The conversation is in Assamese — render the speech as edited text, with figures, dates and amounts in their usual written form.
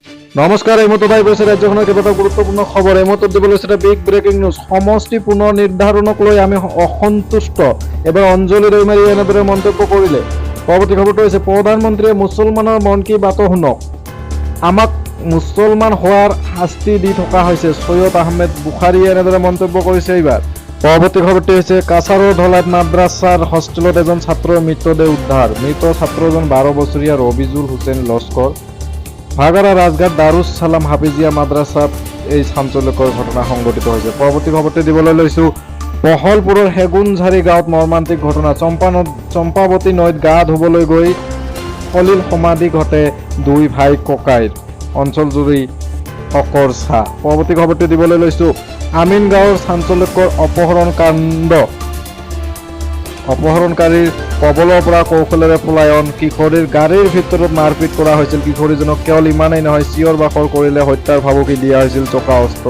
নমস্কাৰ, এই মুহূৰ্তত আহি গৈছে ৰাজ্যখনৰ কেইবাটাও গুৰুত্বপূৰ্ণ খবৰ। এই মুহূৰ্তত দিবলৈ এটা বিগ ব্ৰেকিং নিউজ। সমষ্টি পুনৰ নিৰ্ধাৰণক লৈ আমি অসন্তুষ্ট, এবাৰ অঞ্জলি দৈমাৰী এনেদৰে মন্তব্য কৰিলে। পৰৱৰ্তী খবৰটো হৈছে প্ৰধানমন্ত্ৰীয়ে মুছলমানৰ মন কি বাত শুনক। আমাক মুছলমান হোৱাৰ শাস্তি দি থকা হৈছে, সৈয়দ আহমেদ বুখাৰীয়ে এনেদৰে মন্তব্য কৰিছে এইবাৰ। পৰৱৰ্তী খবৰটি হৈছে কাছাৰৰ ধলাইত মাদ্ৰাছাৰ হোষ্টেলত এজন ছাত্ৰৰ মৃতদেহ উদ্ধাৰ। মৃত ছাত্ৰজন 12 বছৰীয়া ৰবিজুল হুছেইন লস্কৰ। ভাগাৰা ৰাজঘাট দাৰুছ ছালাম হাফিজিয়া মাদ্ৰাছাত এই চাঞ্চল্যকৰ ঘটনা সংঘটিত হৈছে। পৰৱৰ্তী খবৰটি দিবলৈ লৈছোঁ বহলপুৰৰ হেগুনঝাৰি গাঁৱত মৰ্মান্তিক ঘটনা। চম্পাৱতী নৈত গা ধুবলৈ গৈ সলিল সমাধি ঘটে দুই ভাই ককাইৰ, অঞ্চলজুৰি শকৰ ছাঁ। পৰৱৰ্তী খবৰটি দিবলৈ লৈছোঁ আমিন গাঁৱৰ চাঞ্চল্যকৰ অপহৰণ কাণ্ড। অপহৰণকাৰীৰ কবলৰ পৰা কৌশলেৰে পলায়ন। কিশোৰীৰ গাড়ীৰ ভিতৰত মাৰপিট কৰা হৈছিল। কিশোৰীজনক কেৱল ইমানেই নহয়, চিঞৰ বাখৰ কৰিলে হত্যাৰ ভাবুকি দিয়া হৈছিল। চোকা অস্ত্ৰ